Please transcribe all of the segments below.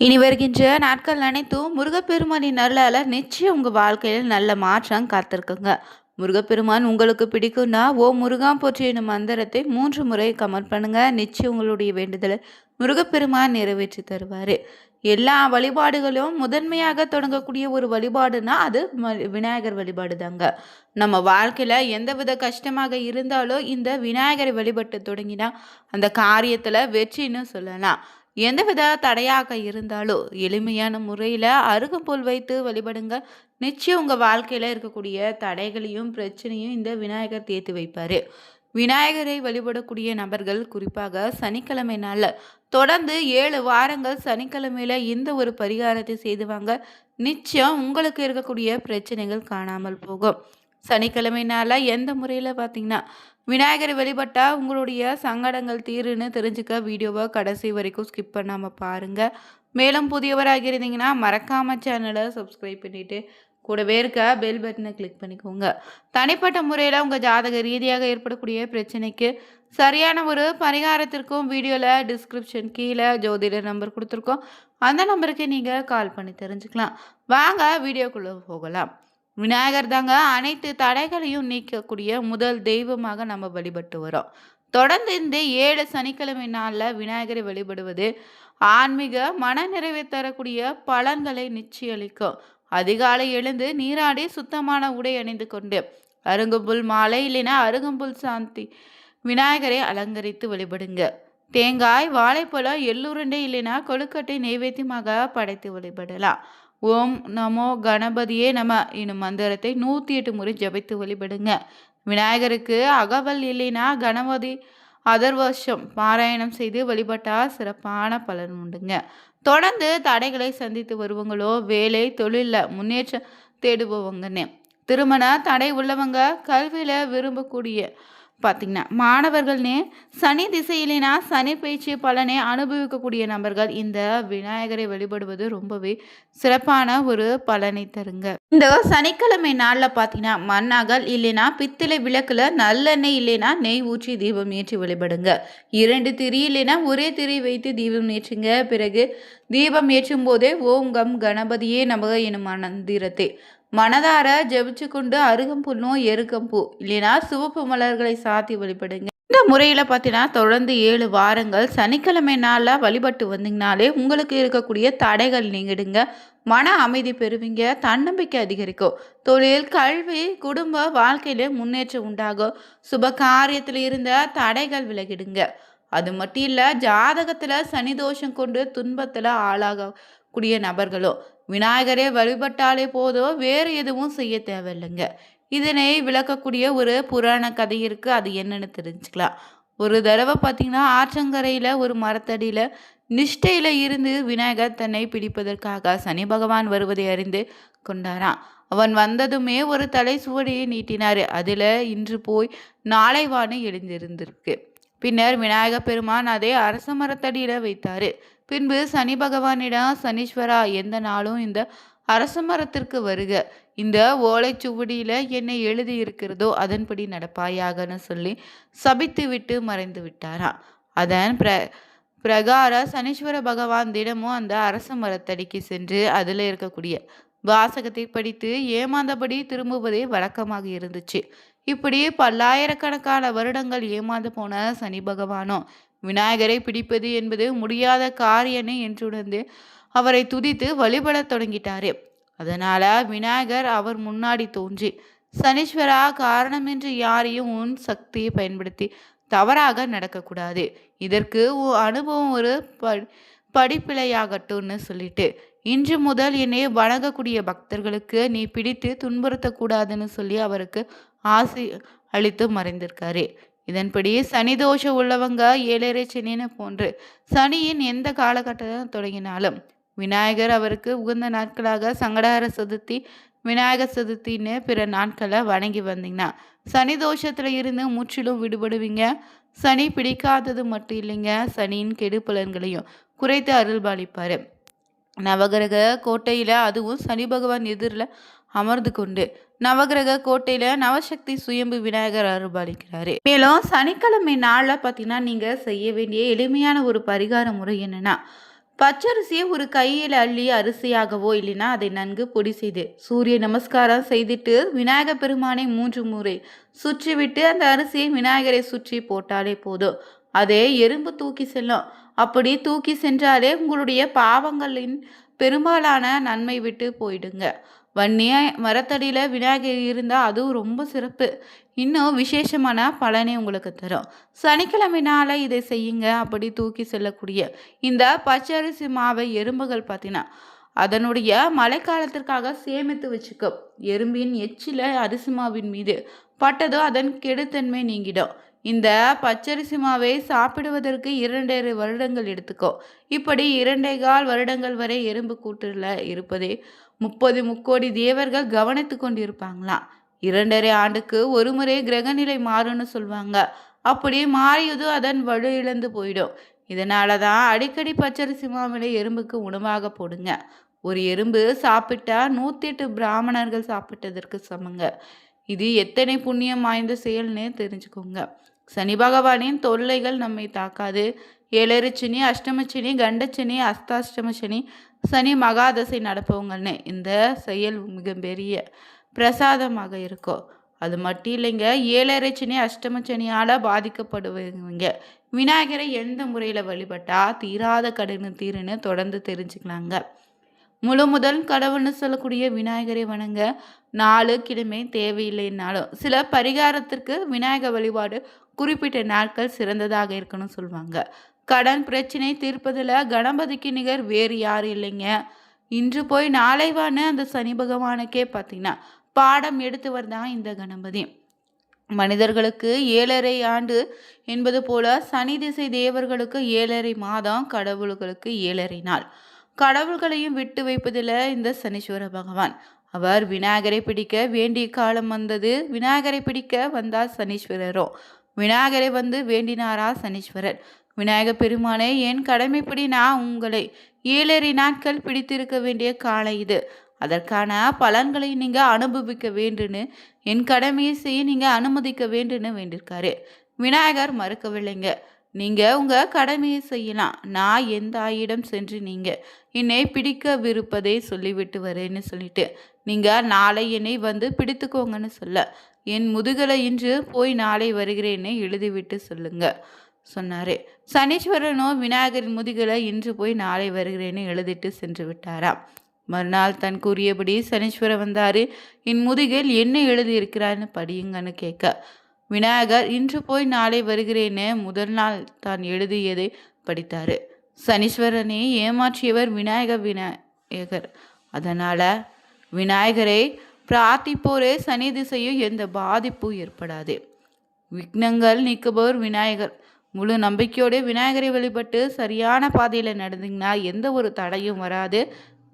இனி வருகின்ற நாட்கள் அனைத்தும் முருகப்பெருமானின் அருளால் நிச்சயம் உங்கள் வாழ்க்கையில் நல்ல மாற்றம் காத்திருக்குங்க. முருகப்பெருமான் உங்களுக்கு பிடிக்கும்னா ஓ முருகா போற்றி எனும் மந்திரத்தை 3 முறை கமெண்ட் பண்ணுங்க. நிச்சயம் உங்களுடைய வேண்டுதலை முருகப்பெருமான் நிறைவேற்றி தருவார். எல்லா வழிபாடுகளும் முதன்மையாக தொடங்கக்கூடிய ஒரு வழிபாடுனா அது விநாயகர் வழிபாடு தாங்க. நம்ம வாழ்க்கையில் எந்தவித கஷ்டமாக இருந்தாலும் இந்த விநாயகரை வழிபட்டு தொடங்கினா அந்த காரியத்தில் வெற்றின்னு சொல்லலாம். எந்தவித தடையாக இருந்தாலும் எளிமையான முறையில் அருகம்புல் வைத்து வழிபடுங்க. நிச்சயம் உங்கள் வாழ்க்கையில் இருக்கக்கூடிய தடைகளையும் பிரச்சனையும் இந்த விநாயகர் தேர்த்து வைப்பார். விநாயகரை வழிபடக்கூடிய நபர்கள் குறிப்பாக சனிக்கிழமை நாளில் தொடர்ந்து 7 வாரங்கள் சனிக்கிழமையில் இந்த ஒரு பரிகாரத்தை செய்துவாங்க. நிச்சயம் உங்களுக்கு இருக்கக்கூடிய பிரச்சனைகள் காணாமல் போகும். சனிக்கிழமை நாளில் எந்த முறையில் பார்த்தீங்கன்னா விநாயகரை வழிபட்டா உங்களுடைய சங்கடங்கள் தீருன்னு தெரிஞ்சுக்க வீடியோவை கடைசி வரைக்கும் ஸ்கிப் பண்ணாமல் பாருங்கள். மேலும் புதியவராக இருந்தீங்கன்னா மறக்காமல் சேனலை சப்ஸ்கிரைப் பண்ணிவிட்டு கூடவே இருக்க பெல் பட்டனை கிளிக் பண்ணிக்கோங்க. தனிப்பட்ட முறையில் உங்கள் ஜாதக ரீதியாக ஏற்படக்கூடிய பிரச்சனைக்கு சரியான ஒரு பரிகாரத்திற்கும் வீடியோவில் டிஸ்கிரிப்ஷன் கீழே ஜோதிடர் நம்பர் கொடுத்துருக்கோம். அந்த நம்பருக்கு நீங்கள் கால் பண்ணி தெரிஞ்சுக்கலாம். வாங்க வீடியோக்குள்ளே போகலாம். விநாயகர் தாங்க அனைத்து தடைகளையும் நீக்கக்கூடிய முதல் தெய்வமாக நம்ம வழிபட்டு வரோம். தொடர்ந்து இந்த 7 சனிக்கிழமை நாளில் விநாயகரை வழிபடுவது ஆன்மீக மன நிறைவை தரக்கூடிய பலன்களை நிச்சயளிக்கும். அதிகாலை எழுந்து நீராடி சுத்தமான உடை அணிந்து கொண்டு அருகம்புல் மாலை இல்லைன்னா அருகம்புல் சாந்தி விநாயகரை அலங்கரித்து வழிபடுங்க. தேங்காய் வாழைப்பழம் எள்ளுருண்டை இல்லைன்னா கொழுக்கட்டை நைவேத்தியமாக படைத்து வழிபடலாம். ஓம் நமோ கணபதியே நம எனும் மந்திரத்தை 108 முறை ஜபித்து வழிபடுங்க. விநாயகருக்கு அகவல் இல்லைனா கணபதி அதர்வசம் பாராயணம் செய்து வழிபட்டால் சிறப்பான பலன் உண்டுங்க. தொடர்ந்து தடைகளை சந்தித்து வருவங்களோ வேலை தொழிலில் முன்னேற்றம் தேடுபவங்கன்னு திருமண தடை உள்ளவங்க கல்வியில் விரும்பக்கூடிய பார்த்திங்கன்னா மாணவர்கள்னே சனி திசையிலேனா சனி பயிற்சி பலனை அனுபவிக்கக்கூடிய நபர்கள் இந்த விநாயகரை வழிபடுவது ரொம்பவே சிறப்பான ஒரு பலனை தருங்க. இந்த சனிக்கிழமை நாளில் பார்த்தீங்கன்னா மண்ணாகல் இல்லைனா பித்தளை விளக்குல நல்லெண்ணெய் இல்லைனா நெய் ஊற்றி தீபம் ஏற்றி வழிபடுங்க. 2 திரி இல்லைனா ஒரே திரி வைத்து தீபம் ஏற்றுங்க. பிறகு தீபம் ஏற்றும் போதே ஓம் கம் கணபதியே நமக எனும் மந்திரத்தை மனதார ஜபிச்சு கொண்டு அருகம்புல்லும் எருகம்பூ இல்லைனா சிவப்பு மலர்களை சாத்தி வழிபடுங்க. இந்த முறையில் பார்த்தீங்கன்னா தொடர்ந்து 7 வாரங்கள் சனிக்கிழமை நாளில் வழிபட்டு வந்தீங்கனாலே உங்களுக்கு இருக்கக்கூடிய தடைகள் நீங்கிடுங்க. மன அமைதி பெறுவீங்க. தன்னம்பிக்கை அதிகரிக்கும். தொழில் கல்வி குடும்ப வாழ்க்கையில முன்னேற்றம் உண்டாகும். சுப காரியத்தில் இருந்த தடைகள் விலகிடுங்க. அது மட்டும் இல்லை ஜாதகத்தில் சனிதோஷம் கொண்டு துன்பத்தில் ஆளாகக்கூடிய நபர்களும் விநாயகரை வழிபட்டாலே போதும், வேறு எதுவும் செய்ய தேவையில்லைங்க. இதனை விளக்கக்கூடிய ஒரு புராண கதை இருக்கு. அது என்னன்னு தெரிஞ்சுக்கலாம். ஒரு தடவை பார்த்தீங்கன்னா ஆற்றங்கரையில் ஒரு மரத்தடியில் நிஷ்டையில் இருந்து விநாயகர் தன்னை பிடிப்பதற்காக சனி பகவான் வருவதை அறிந்து கொண்டாராம். அவன் வந்ததுமே ஒரு தலை சுவடியை நீட்டினார். அதில் இன்று போய் நாளை வான்னு எழுந்திருந்திருக்கு. பின்னர் விநாயகர் பெருமான் அதை அரச மரத்தடியில் வைத்தார். பின்பு சனி பகவானிடம் சனீஸ்வரா எந்த நாளும் இந்த அரச மரத்திற்கு வருக, இந்த ஓலைச்சுவடியில் என்னை எழுதி இருக்கிறதோ அதன்படி நடப்பாயாகன்னு சொல்லி சபித்து விட்டு மறைந்து விட்டாராம். அதன் பிரகார சனீஸ்வர பகவான் தினமும் அந்த அரச மரத்தடிக்கு சென்று அதில் இருக்கக்கூடிய வாசகத்தை படித்து ஏமாந்தபடி திரும்புவதே வழக்கமாக இருந்துச்சு. இப்படி பல்லாயிரக்கணக்கான வருடங்கள் ஏமாந்து போன சனி பகவானும் விநாயகரை பிடிப்பது என்பது முடியாத காரியன்னு என்றுணர்ந்து அவரை துதித்து வழிபட தொடங்கிட்டாரு. அதனால விநாயகர் அவர் முன்னாடி தோன்றி சனீஸ்வரா காரணமின்றி யாரையும் உன் சக்தியை பயன்படுத்தி தவறாக நடக்கக்கூடாது, இதற்கு அனுபவம் ஒரு படிப்பிழையாகட்டும்னு சொல்லிட்டு இன்று முதல் என்னை வணங்கக்கூடிய பக்தர்களுக்கு நீ பிடித்து துன்புறுத்தக்கூடாதுன்னு சொல்லி அவருக்கு ஆசை அளித்து மறைந்திருக்காரு. இதன்படி சனி தோஷம் உள்ளவங்க 7 சனின்னு போன்று சனியின் எந்த காலகட்டத்தில் தொடங்கினாலும் விநாயகர் அவருக்கு உகந்த நாட்களாக சங்கடஹர சதுர்த்தி விநாயகர் சதுர்த்தின்னு பிற நாட்களை வணங்கி வந்தீங்கன்னா சனி தோஷத்துல இருந்து முற்றிலும் விடுபடுவீங்க. சனி பிடிக்காதது மட்டும் இல்லைங்க, சனியின் கெடு பலன்களையும் குறைத்து அருள்பாலிப்பாரு. நவகிரக கோட்டையில அதுவும் சனி பகவான் எதிரில் அமர்ந்து கொண்டு நவகிரக கோட்டையில நவசக்தி சுயம்பு விநாயகர் அருள்பாலிக்கிறாரு. மேலும் சனிக்கிழமை நாளில் பார்த்தீங்கன்னா நீங்க செய்ய வேண்டிய எளிமையான ஒரு பரிகார முறை என்னன்னா பச்சரிசியை ஒரு கையில் அள்ளி அரிசியாகவோ இல்லைன்னா அதை நன்கு பொடி செய்து சூரிய நமஸ்காரம் செய்துட்டு விநாயகர் பெருமானை 3 முறை சுற்றிவிட்டு அந்த அரிசியை விநாயகரை சுற்றி போட்டாலே போதும். அதே எறும்பு தூக்கி செல்லும். அப்படி தூக்கி சென்றாலே உங்களுடைய பாவங்களின் பெரும்பாலான நன்மை விட்டு போயிடுங்க. வன்னிய மரத்தடியில் விநாயகர் இருந்தால் அதுவும் ரொம்ப சிறப்பு. இன்னும் விசேஷமான பலனை உங்களுக்கு தரும். சனிக்கிழமை நாளை இதை செய்யுங்க. அப்படி தூக்கி செல்லக்கூடிய இந்த பச்சரிசி மாவை எறும்புகள் பார்த்தீங்கன்னா அதனுடைய மழைக்காலத்திற்காக சேமித்து வச்சுக்கும். எறும்பின் எச்சில அரிசி மாவின் மீது பட்டதோ அதன் கெடுத்தன்மை நீங்கிடும். இந்த பச்சரிசி மாவை சாப்பிடுவதற்கு 2.5 வருடங்கள் எடுத்துக்கும். இப்படி 2.25 வருடங்கள் வரை எறும்பு கூட்டில் இருப்பதே 30 முக்கோடி தேவர்கள் கவனித்து கொண்டிருப்பாங்களாம். 2.5 ஆண்டுக்கு ஒரு முறை கிரகநிலை மாறும்னு சொல்லுவாங்க. அப்படி மாறியதும் அதன் வலு இழந்து போயிடும். இதனால தான் அடிக்கடி பச்சரிசி மாவிலை எறும்புக்கு உணவாக போடுங்க. ஒரு எறும்பு சாப்பிட்டா 108 பிராமணர்கள் சாப்பிட்டதற்கு சமங்க. இது எத்தனை புண்ணியம் வாய்ந்த செயல்னு தெரிஞ்சுக்கோங்க. சனி பகவானின் தொல்லைகள் நம்மை தாக்காது. ஏழரை சனி, அஷ்டமச்சனி, கண்டச்சனி, அஸ்தாஷ்டம சனி, சனி மகாதசை நடப்பவங்கன்னு இந்த செயல் மிகப்பெரிய பிரசாதமாக இருக்கும். அது மட்டும் இல்லைங்க, ஏழரை சனி அஷ்டம சனியால் பாதிக்கப்படுவங்க விநாயகரை எந்த முறையில் வழிபட்டா தீராத கடன் தீருன்னு தொடர்ந்து தெரிஞ்சுக்கலாங்க. முழு முதல் கடவுள்னு சொல்லக்கூடிய விநாயகரை வணங்க 4 கிழமை தேவையில்லைன்னாலும் சில பரிகாரத்திற்கு விநாயகர் வழிபாடு குறிப்பிட்ட நாட்கள் சிறந்ததாக இருக்குன்னு சொல்லுவாங்க. கடன் பிரச்சனை தீர்ப்பதில் கணபதிக்கு நிகர் வேறு யாரும் இல்லைங்க. இன்று போய் நாளை வான்னு அந்த சனி பகவானுக்கே பார்த்தீங்கன்னா பாடம் எடுத்தவர் தான் இந்த கணபதி. மனிதர்களுக்கு 7.5 ஆண்டு என்பது போல சனி திசை தேவர்களுக்கு 7.5 மாதம், கடவுள்களுக்கு 7.5 நாள். கடவுள்களையும் விட்டு வைப்பதில் இந்த சனீஸ்வர பகவான். அவர் விநாயகரை பிடிக்க வேண்டிய காலம் வந்தது. விநாயகரை பிடிக்க வந்தார் சனீஸ்வரரும். விநாயகரை வந்து வேண்டினாரா சனீஸ்வரர். விநாயகர் பெருமானே, என் கடமைப்படி நான் உங்களை 7.5 நாட்கள் பிடித்திருக்க வேண்டிய காலம் இது. அதற்கான பலன்களை நீங்கள் அனுபவிக்க வேண்டுன்னு, என் கடமையை செய்ய நீங்கள் அனுமதிக்க வேண்டுன்னு வேண்டியிருக்காரு. விநாயகர் மறுக்கவில்லைங்க. நீங்கள் உங்கள் கடமையை செய்யலாம். நான் எந்த ஆயிடம் சென்று நீங்கள் என்னை பிடிக்கவிருப்பதை சொல்லிவிட்டு வரேன்னு சொல்லிட்டு நீங்கள் நாளை என்னை வந்து பிடித்துக்கோங்கன்னு சொல்ல, என் முதுகலை இன்று போய் நாளை வருகிறேன்னு எழுதிவிட்டு சொல்லுங்க சொன்னார். சனீஸ்வரனோ விநாயகரின் முதுகலை இன்று போய் நாளை வருகிறேன்னு எழுதிட்டு சென்று விட்டாராம். மறுநாள் தன் கூறியபடி சனீஸ்வரர் வந்தார். என் முதுகில் என்ன எழுதியிருக்கிறான்னு படியுங்கன்னு கேட்க, விநாயகர் இன்று போய் நாளை வருகிறேன்னு முதல் நாள் தான் எழுதியதை படித்தார். சனீஸ்வரனை ஏமாற்றியவர் விநாயகர். அதனால் விநாயகரை பிரார்த்திப்போரே சனி திசையும் எந்த பாதிப்பும் ஏற்படாது. விக்னங்கள் நீக்குபவர் விநாயகர். முழு நம்பிக்கையோடு விநாயகரை வழிபட்டு சரியான பாதையில் நடந்தீங்கன்னா எந்த ஒரு தடையும் வராது.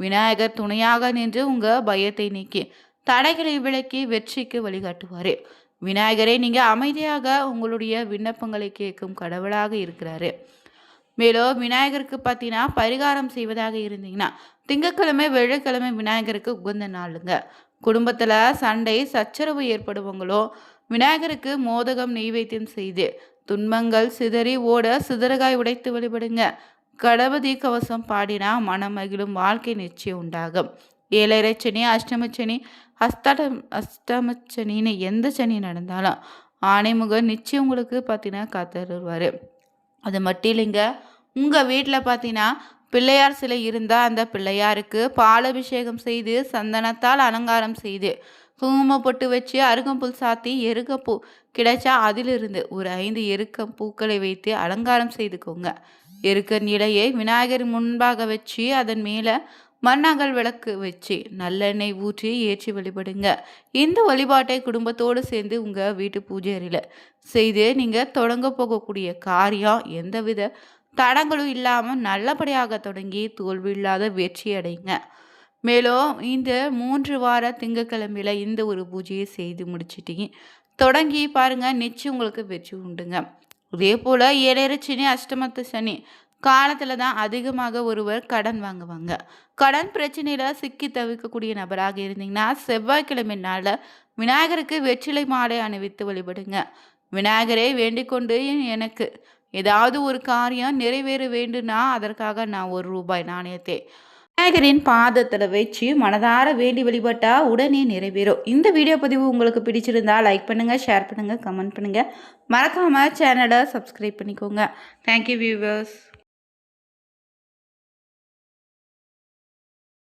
விநாயகர் துணையாக நின்று உங்கள் பயத்தை நீக்கி தடைகளை விலக்கி வெற்றிக்கு வழிகாட்டுவார். விநாயகரை நீங்கள் அமைதியாக உங்களுடைய விண்ணப்பங்களை கேட்கும் கடவுளாக இருக்கிறாரு. மேலும் விநாயகருக்கு பார்த்தீங்கன்னா பரிகாரம் செய்வதாக இருந்தீங்கன்னா திங்கட்கிழமை, வெள்ளிக்கிழமை விநாயகருக்கு உகந்த நாளுங்க. குடும்பத்தில் சண்டை சச்சரவு ஏற்படுவங்களோ விநாயகருக்கு மோதகம் நெய்வேத்தியம் செய்து துன்பங்கள் சிதறி ஓட சிதறகாய் உடைத்து வழிபடுங்க. கணபதி கவசம் பாடினா மனமகிழும் வாழ்க்கை நிச்சயம் உண்டாகும். 7.5 சனி, அஷ்டமச்சனி, அஷ்டமச்சனின்னு எந்த சனி நடந்தாலும் ஆணைமுகன் நிச்சயம் உங்களுக்கு பார்த்தீங்கன்னா காத்தருவார். அது மட்டும் இல்லைங்க, உங்கள் வீட்டில் பார்த்தீங்கன்னா பிள்ளையார் சிலை இருந்தால் அந்த பிள்ளையாருக்கு பாலபிஷேகம் செய்து சந்தனத்தால் அலங்காரம் செய்து குங்குமம் பொட்டு வச்சு அருகம்புல் சாத்தி எருகப்பூ கிடைச்சா அதிலிருந்து ஒரு 5 எருக்கம் பூக்களை வைத்து அலங்காரம் செய்துக்கோங்க. எருக்க இலையை விநாயகர் முன்பாக வச்சு அதன் மேலே மண்ணாங்கல் விளக்கு வச்சு நல்லெண்ணெய் ஊற்றி ஏற்றி வழிபடுங்க. இந்த வழிபாட்டை குடும்பத்தோடு சேர்ந்து உங்கள் வீட்டு பூஜை அறையில் செய்து நீங்கள் தொடங்க போகக்கூடிய காரியம் எந்தவித தடங்களும் இல்லாமல் நல்லபடியாக தொடங்கி தோல்வி இல்லாத வெற்றி அடைங்க. மேலும் இந்த 3 வார திங்கக்கிழமையில் இந்த ஒரு பூஜையை செய்து முடிச்சிட்டீங்க தொடங்கி பாருங்கள், நிச்சயம் உங்களுக்கு வெற்றி உண்டுங்க. இதே போல் 7.5 சனி, அஷ்டமத்து சனி காலத்தில் தான் அதிகமாக ஒருவர் கடன் வாங்குவாங்க. கடன் பிரச்சனையில் சிக்கி தவிர்க்கக்கூடிய நபராக இருந்தீங்கன்னா செவ்வாய்க்கிழமை நாளில் விநாயகருக்கு வெற்றிலை மாலை அணிவித்து வழிபடுங்க. விநாயகரை வேண்டிக் கொண்டு எனக்கு ஏதாவது ஒரு காரியம் நிறைவேற வேண்டும்னா அதற்காக நான் ரூபாய் நாணயத்தை விநாயகரின் பாதத்தில் வச்சு மனதார வேண்டி வழிபட்டா உடனே நிறைவேறும். இந்த வீடியோ பதிவு உங்களுக்கு பிடிச்சிருந்தா லைக் பண்ணுங்க, ஷேர் பண்ணுங்க, கமெண்ட் பண்ணுங்க. மறக்காம சேனலை சப்ஸ்கிரைப் பண்ணிக்கோங்க. Thank you viewers.